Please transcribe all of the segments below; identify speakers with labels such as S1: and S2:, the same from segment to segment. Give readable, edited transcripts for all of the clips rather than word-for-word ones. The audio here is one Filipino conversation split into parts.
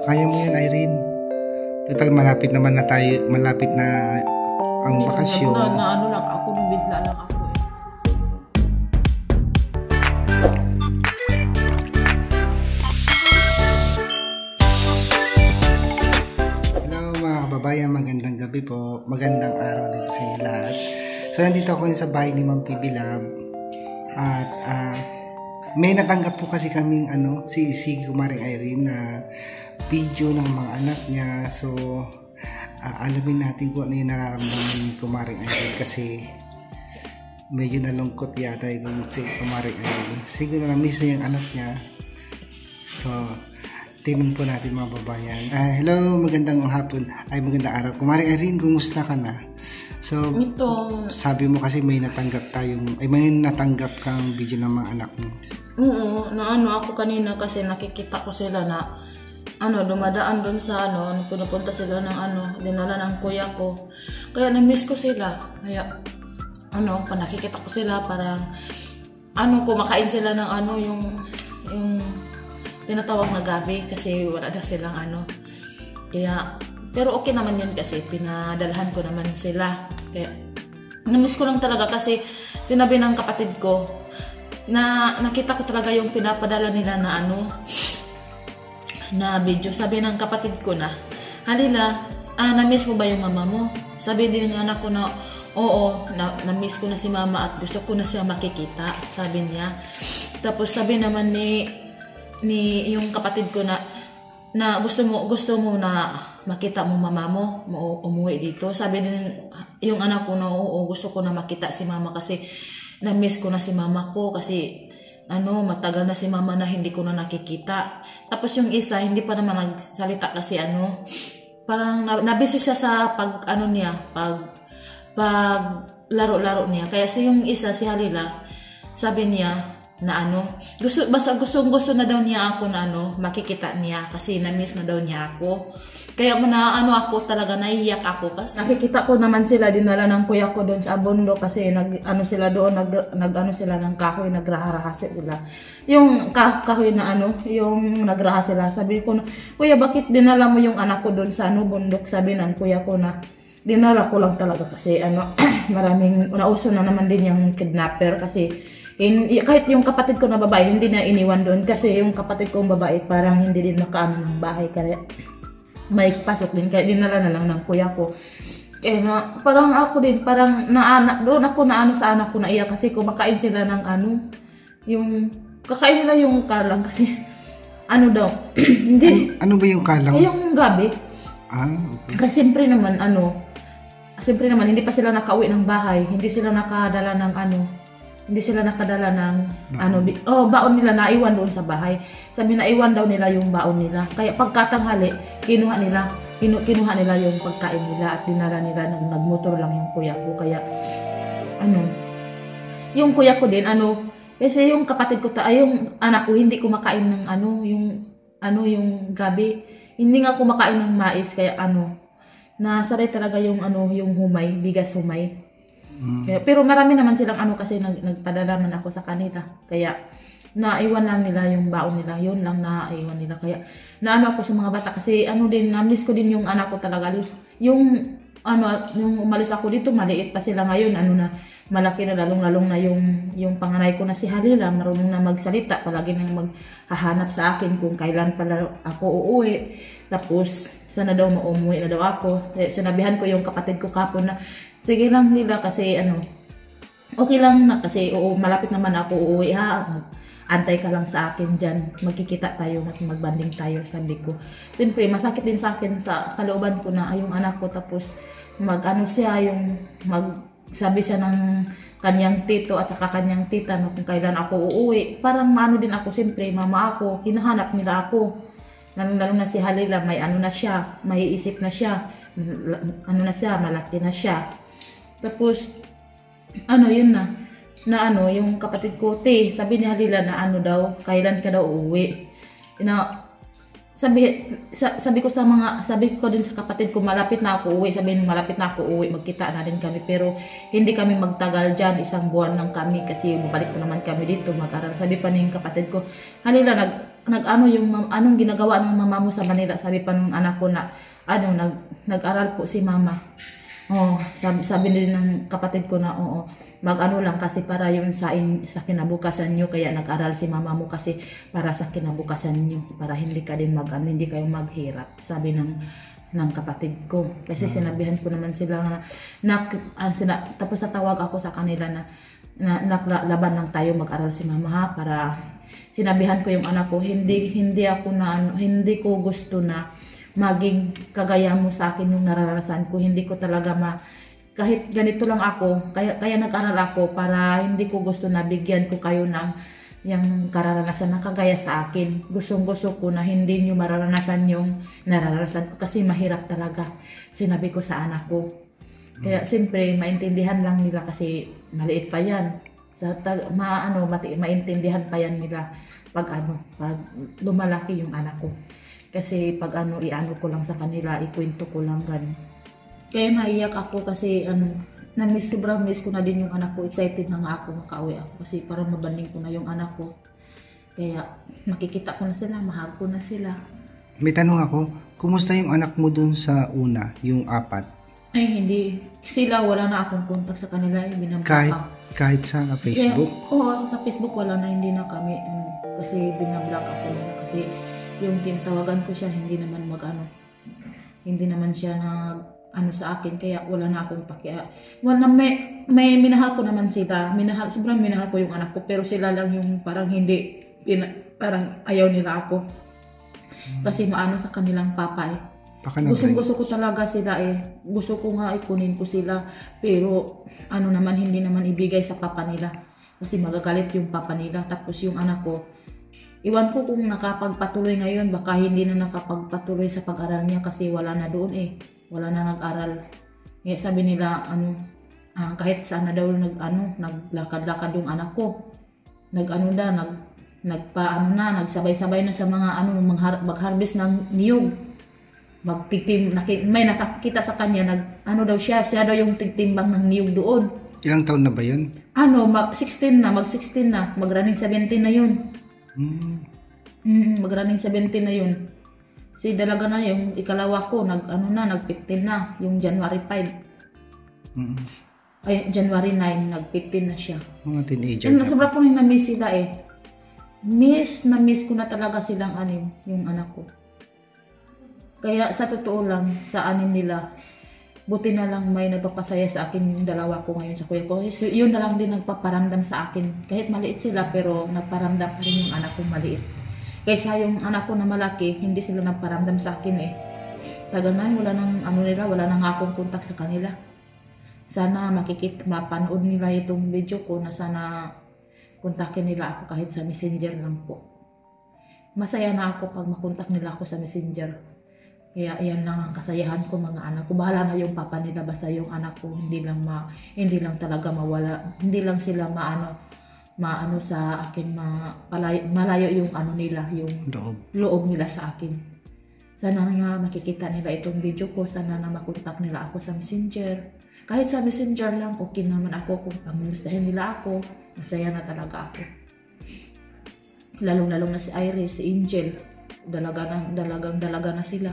S1: Kaya mo yan, Irene. Total, malapit naman na tayo, malapit na ang bakasyon.
S2: Na ano lang ako, nung bigla lang ako.
S1: Hello mga kababayan, magandang gabi po. Magandang araw din sa inyo lahat. So, nandito ako sa bahay ni Ma'am PB Lab. At may natanggap po kasi kaming si Kumaring Irene na video ng mga anak niya. So, alamin natin kung ano yung nararamdaman ni Kumaring Irene kasi medyo nalungkot yata yung si Kumaring Irene. Siguro na-miss na yung anak niya. So, tingnan po natin mga babayan. Hello, magandang hapon. Magandang araw. Kumaring Irene, kumusta ka na? So, sabi mo kasi may natanggap kang video ng mga anak mo.
S2: Oo, ako kanina kasi nakikita ko sila na dumadaan doon sa pinupunta sila ng dinala ng kuya ko. Kaya na-miss ko sila. Kaya nakikita ko sila parang kumakain sila ng yung tinatawag na gabi kasi wala na silang Kaya pero okay naman yun kasi pinadalhan ko naman sila. Kaya na-miss ko lang talaga kasi sinabi ng kapatid ko na nakita ko talaga yung pinapadala nila na na video. Sabi ng kapatid ko na, Halila, na-miss mo ba yung mama mo? Sabi din ng anak ko na, oo, na-miss ko na si mama at gusto ko na siya makikita, sabi niya. Tapos sabi naman ni yung kapatid ko na gusto mo na makita mo mama mo umuwi dito. Sabi din yung anak ko na, oo, gusto ko na makita si mama kasi na-miss ko na si mama ko kasi matagal na si mama na hindi ko na nakikita. Tapos yung isa hindi pa naman nagsalita kasi parang nabisi siya sa pag laro-laro niya. Kaya yung isa si Halila, sabi niya na gusto na daw niya ako na makikita niya kasi na-miss na daw niya ako. Kaya ako talaga naiiyak ako kasi nakikita ko naman sila dinala ng kuya ko doon sa bundok kasi sila doon sila ng kahoy, nagraha sila. Yung kahoy na yung nagraha sila. Sabi ko na, kuya, bakit dinala mo yung anak ko doon sa bundok? Sabi ng kuya ko na dinala ko lang talaga kasi maraming nauso na naman din yung kidnapper kasi kahit yung kapatid ko na babae hindi na iniwan doon kasi yung kapatid kong babae parang hindi din nakaano ng bahay kaya may pasok din kaya dinala na lang ng kuya ko. Kaya parang ako din parang doon ako sa anak ko na iya kasi kumakain sila ng yung kakain nila yung karlang kasi daw hindi
S1: ano ba yung karlang?
S2: Yung gabi.
S1: Okay.
S2: Kasi siyempre naman hindi pa sila nakauwi ng bahay, hindi sila nakadala ng baon nila, naiwan doon sa bahay. Sabi naiwan daw nila yung baon nila. Kaya pagkatanghali, kinuha nila yung pagkain nila at dinala nila, nagmotor lang yung kuya ko. Kaya yung kuya ko din kasi yung kapatid ko yung anak ko hindi kumakain ng yung gabi. Hindi nga kumakain ng mais kaya nasaray talaga yung humay, bigas humay. Kaya, pero marami naman silang kasi nagpadala man ako sa kanila. Kaya naiwan lang nila yung baon nila. Yun lang naiwan nila. Kaya ako sa mga bata kasi din na-miss ko din yung anak ko talaga. Yung umalis ako dito, maliit pa sila ngayon. Malaki na lalong-lalong na yung panganay ko na si Halila, marunong na magsalita. Palagi nang maghahanap sa akin kung kailan pala ako uuwi. Tapos sana daw umuwi na daw ako. Sinabihan ko yung kapatid ko kapon na sige lang nila kasi okay lang na kasi malapit naman ako uuwi ha. Antay ka lang sa akin dyan. Magkikita tayo, magbanding tayo, sabi ko. Siyempre, masakit din sa akin sa kalooban ko na yung anak ko tapos sabi siya ng kanyang tito at saka kanyang tita kung kailan ako uuwi. Parang din ako, siyempre, mama ako, hinahanap nila ako. Lalo na si Halila, may na siya, may isip na siya, malaki na siya. Tapos, yun na yung kapatid ko, sabi ni Halila na daw, kailan ka daw uuwi. Sabi ko din sa kapatid ko, malapit na ako uuwi. Sabi niya, malapit na ako uuwi, magkita na din kami. Pero hindi kami magtagal dyan, 1 buwan lang kami kasi bumalik ko naman kami dito mag-aral. Sabi pa ng kapatid ko, Halila, nag-ano yung anong ginagawa ng mama mo sa Manila? Sabi pa ng anak ko na nag-aral po si mama. Oh, sabi din ng kapatid ko na mag-ano lang kasi para yun sa kinabukasan nyo, kaya nag-aral si mama mo kasi para sa kinabukasan nyo, para hindi ka din hindi kayo maghirap, sabi ng kapatid ko. Kasi sinabihan ko naman sila tapos natawag ako sa kanila na laban lang tayo, mag-aral si mama ha, para sinabihan ko yung anak ko, hindi ko gusto na maging kagaya mo sa akin yung nararanasan ko. Hindi ko talaga kahit ganito lang ako, kaya nag-aral ako para hindi ko gusto na bigyan ko kayo ng yung kararanasan na kagaya sa akin. Gustong-gusto ko na hindi nyo mararanasan yung nararanasan ko kasi mahirap talaga. Sinabi ko sa anak ko. Kaya siyempre maintindihan lang nila kasi maliit pa yan. Maintindihan pa yan nila pag lumalaki yung anak ko. Kasi pag iano ko lang sa kanila, ikwento ko lang ganun. Kaya naiyak ako kasi sobrang miss ko na din yung anak ko. Excited na nga ako makauwi ako kasi parang mabanding ko na yung anak ko. Kaya makikita ko na sila, mahal ko na sila.
S1: May tanong ako, kumusta yung anak mo dun sa una, yung 4?
S2: Ay hindi, sila wala na akong contact sa kanila.
S1: Kahit sa Facebook?
S2: Oo, sa Facebook wala na, hindi na kami. Kasi binablock ako na kasi yung tinatawagan ko siya, hindi naman siya sa akin, kaya wala na akong may minahal ko naman sila, sobrang minahal ko yung anak ko, pero sila lang yung parang parang ayaw nila ako kasi maano sa kanilang papa gusto ko talaga sila gusto ko nga ikunin ko sila, pero hindi naman ibigay sa papa nila kasi magagalit yung papa nila. Tapos yung anak ko, iwan ko kung nakapagpatuloy ngayon, baka hindi na nakapagpatuloy sa pag-aral niya kasi wala na doon wala na nag-aral. Kaya sabi nila kahit saan na daw naglakad-lakad yung anak ko. Nagsabay-sabay na sa mga mag-harvest ng niyog. May nakakita sa kanya siya daw yung tigtimbang ng niyog doon.
S1: Ilang taon na ba 'yun?
S2: Mag-16 na, mag-running 17 na 'yun. Mag-running 17 na 'yun. Si dalaga na yung ikalawa ko, nag-15 na, yung January 5. Ay, January 9, nag-15 na siya.
S1: Mga teenager.
S2: Sobrang ko na miss sila Miss ko na talaga silang yung anak ko. Kaya sa totoo lang, sa nila, buti na lang may nagpapasaya sa akin yung dalawa ko ngayon sa kuya ko. Yun na lang din nagpaparamdam sa akin. Kahit maliit sila, pero nagparamdam pa rin yung anak kong maliit. Kaysa yung anak ko na malaki, hindi sila nagparamdam sa akin Tagal na, wala nang akong kontak sa kanila. Sana mapanood nila itong video ko na sana kontakin nila ako kahit sa Messenger lang po. Masaya na ako pag makontak nila ako sa Messenger. Kaya iyan lang ang kasayahan ko mga anak ko. Bahala na yung papa nila, basta yung anak ko hindi lang talaga mawala, hindi lang sila maano sa akin, malayo yung nila, yung loob nila sa akin. Sana nga makikita nila itong video ko, sana na makontak nila ako sa Messenger. Kahit sa Messenger lang, okay naman ako kung pamustahin nila ako. Masaya na talaga ako. Lalong-lalong na si Iris, si Angel, dalaga na sila.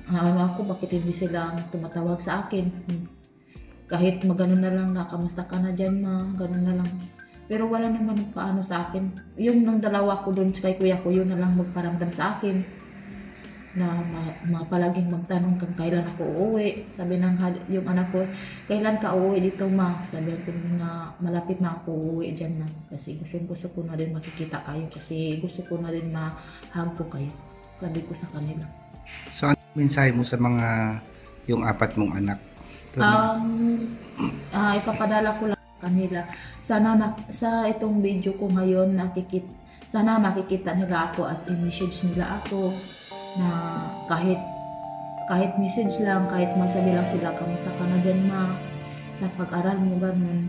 S2: Ako, bakit hindi sila tumatawag sa akin? Kahit magano na lang na, kamusta ka na dyan gano'n na lang. Pero wala naman paano sa akin. Yung nang dalawa ko doon kay kuya ko, yun na lang magparamdam sa akin. Na palaging magtanong kung kailan ako uuwi. Sabi yung anak ko, kailan ka uuwi dito Sabi ko na malapit na ako uuwi dyan Kasi gusto ko na rin makikita kayo. Kasi gusto ko na rin mahag ko kayo. Sabi ko sa kanila.
S1: So, ano mensahe mo sa mga yung 4 mong anak?
S2: Ipapadala ko lang kanila. Sana sa itong video ko ngayon sana makikita nila ako at i-message nila ako na kahit message lang, kahit magsabi lang sila, kamusta ka na dyan sa pag-aral mo, ganun.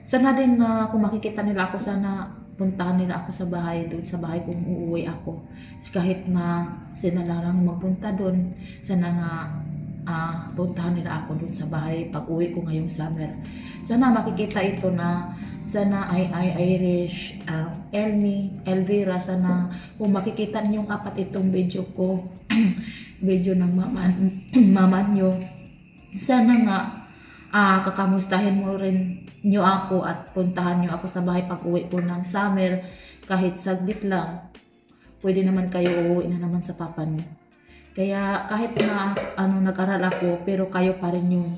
S2: Sana din na kung makikita nila ako, sana puntahan nila ako sa bahay, doon sa bahay kung uuwi ako. Kahit na sila lang magpunta doon, sana nga puntahan nila ako doon sa bahay pag uwi ko ngayong summer. Sana makikita ito na sana ay Irish, Elvira, sana kung makikita niyong apat itong video ko, video ng mama nyo, sana nga kakamustahin mo rin nyo ako at puntahan nyo ako sa bahay pag uwi ko ng summer, kahit saglit lang. Pwede naman kayo uuwi na naman sa papa nyo. Kaya kahit na nag-aral ako, pero kayo pa rin yung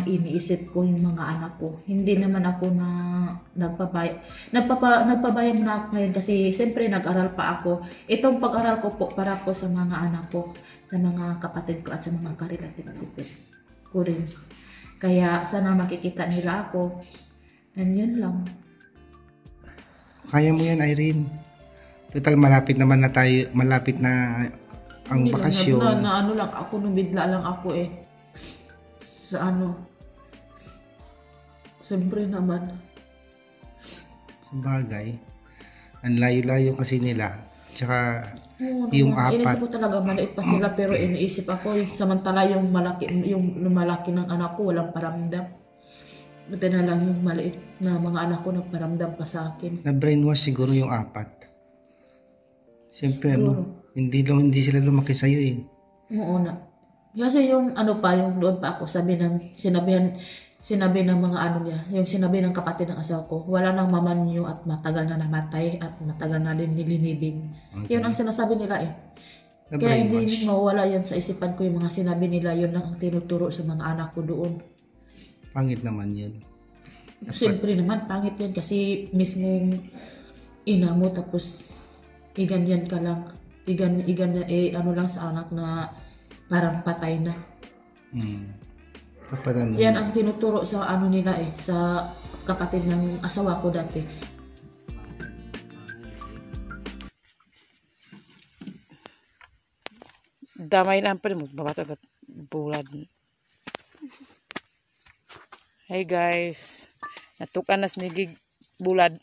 S2: iniisip ko, yung mga anak ko. Hindi naman ako na nagpabayam na ako ngayon kasi siyempre nag-aral pa ako. Itong pag-aral ko po para po sa mga anak ko, sa mga kapatid ko at sa mga karelative ko rin. Kaya sana makikita nila ako. And yun lang.
S1: Kaya mo yan, Irene. Total, malapit naman na tayo, malapit na ang
S2: Hindi
S1: bakasyon.
S2: Na ano lang ako, nung bigla lang ako sa siyempre naman.
S1: Sabagay. Ang layo-layo kasi nila. Tsaka yung
S2: Iniisip
S1: apat.
S2: ko talaga maliit pa sila, pero iniisip ako samantala yung malaki ng anak ko walang paramdam. Buti na lang yung maliit na mga anak ko nagparamdam pa sa akin.
S1: Na brainwash siguro yung apat. Siyempre,
S2: Siguro.
S1: hindi sila lumaki sa'yo eh.
S2: Oo na. Kasi yung yung doon pa ako, sinabi ng mga niya, yung sinabi ng kapatid ng asawa ko, wala nang mama niyo at matagal na namatay at matagal na din nilinibing.
S1: Okay.
S2: Yun ang sinasabi nila
S1: Na
S2: Kaya
S1: brainwash.
S2: hindi mawala yan sa isipan ko, yung mga sinabi nila, yun lang ang tinuturo sa mga anak ko doon.
S1: Pangit naman yun.
S2: Siyempre naman, pangit yan kasi mismong ina mo tapos iganyan ka lang. Igan lang sa anak na parang patay na. Yan ang tinuturo sa nila sa kapatid ng asawa ko dati.
S3: Damay lang pa rin mo, babat-abat bulad. Hey guys, natukan na sinigig bulad.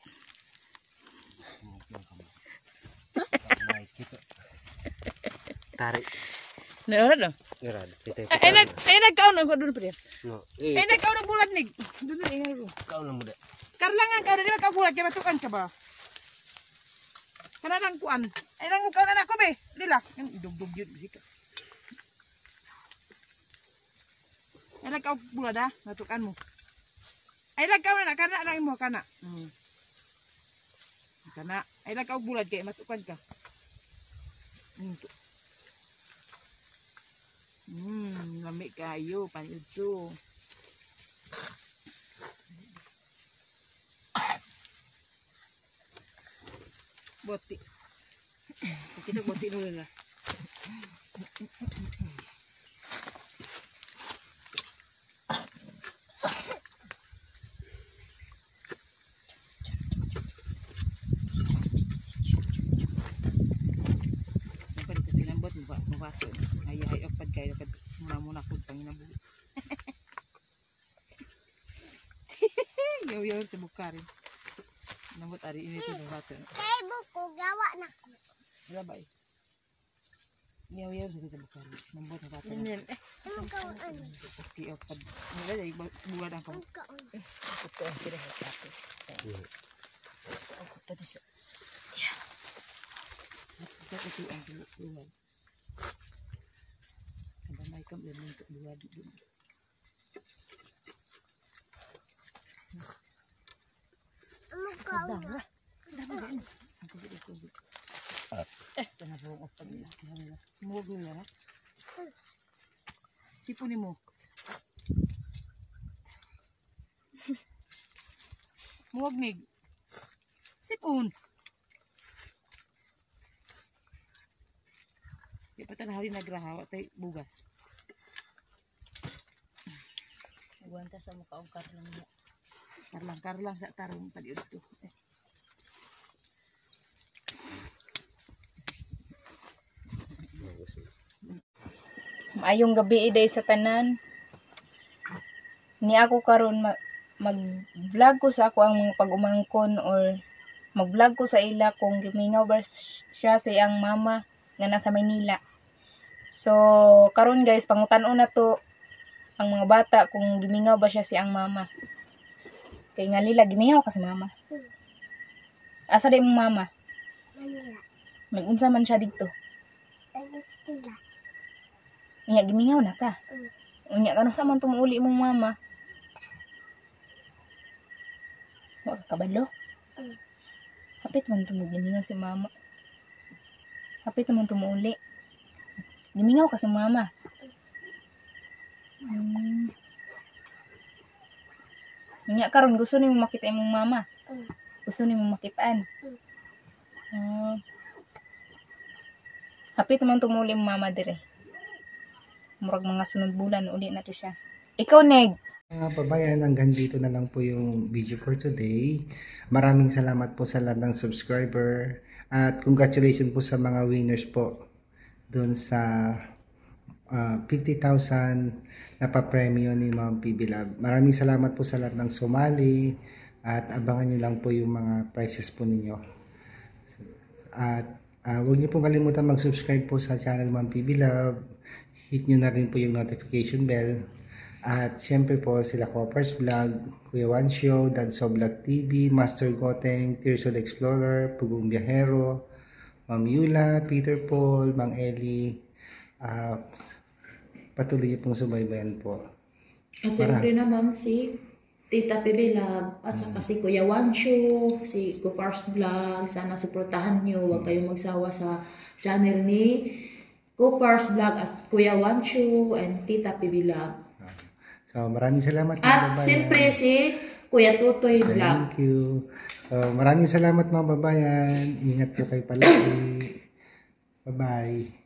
S4: Tarik.
S3: Naurad lang.
S4: Ngerad.
S3: Nagkaon ako doon pa rin.
S4: No.
S3: Nagkaon ng bulad nig. Doon ingay ko.
S4: Kau na muda.
S3: Karlangan ka rin, di ba ka bulad, kaya matukan ka ba? Kana lang kuan. Nang mukaw na ako be. Dila. Yung idugdug yun. Bisika. Nagkaw bulad ha. Matukan mo. Nagkaw na kana lang mo kana. Kana. Nagkaw bulad kaya matukan ka. Lami kayo, panito. Boti. Kita boti dulu lah. Dapat dikatilan buat mabasa. Ayah opad kayo kad muna ko panginabu. Yo tebukarin. Nambut hari ini tuh batu.
S5: Kay buko gawa na ko.
S3: Berapa? Yo sudah tebukarin. Nambut batu.
S5: Ang kaon ano?
S3: Oke opad. Nila jadi buat ang kamu.
S5: Ang kaon.
S3: Betul kira batu. Aku tadi ya. Kita itu ang dulu. Ada makeup dan untuk dua dulu.
S5: Ang kaon.
S3: Aku jadi kulit. Jangan bohong opad nila. Mau dulu ya. Sipuni mo. Muwag nig. Sipun. Di pa tanahali nagrahawa tay bugas.
S2: Aguanta sa mukha og karlang.
S3: Karlang sa tarong tadi ito.
S6: Maayong gabi iday sa tanan. Ni ako karon mag-vlog ko sa ako ang mga pag-umangkon or mag-vlog ko sa ila kung gimingaw ba siya sa iyang mama nga nasa Maynila. So karon guys, pangutan-on na to ang mga bata kung gimingaw ba siya sa iyang mama. Kay nga lila, gimingaw ka sa mama. Asa di mong mama?
S5: Manila.
S6: Mag-unsa man siya dito.
S5: Ay, sila.
S6: Unya, gimingaw na ka. Unya, kano sa man tumuuli mong mama? Wag ka kabalo? Hapit man tumugingaw si mama. Hapit naman tumuuli. Gimingaw ka sa mama. Unya, karon gusto ni mo makita imong mama. Gusto ni mo makitaan. Hapit naman tumuli mong mama dire. Murag mga sunod bulan, uli na to siya. Ikaw, Neg.
S1: Mga kababayan, hanggang dito na lang po yung video for today. Maraming salamat po sa lahat ng subscriber. At congratulations po sa mga winners po doon sa 50,000 na pa-premyo ni Ma'am PB Love. Maraming salamat po sa lahat ng sumali at abangan nyo lang po yung mga prizes po ninyo. At huwag niyo pong kalimutan mag-subscribe po sa channel Ma'am PB Love. Hit nyo na rin po yung notification bell. At siyempre po sila Coppers Vlog, Kuya Wansyo, Dadso Vlog TV, Master Goteng, Tearsol Explorer, Pugong Biyahero, Ma'am Yula, Peter Paul, Mang Eli. Patuloy niyo pong subaybayan po.
S2: At siyempre naman si Tita PB Love at saka si Kuya Wansyo, si Coopers Vlog. Sana suportahan nyo. Huwag kayong magsawa sa channel ni Coopers Vlog at Kuya Wansyo and Tita PB Love.
S1: So maraming salamat mga
S2: At
S1: babayan.
S2: siyempre si Kuya Tutoy Vlog.
S1: Thank you. So maraming salamat mga babayan. Ingat po kayo palagi. Bye-bye.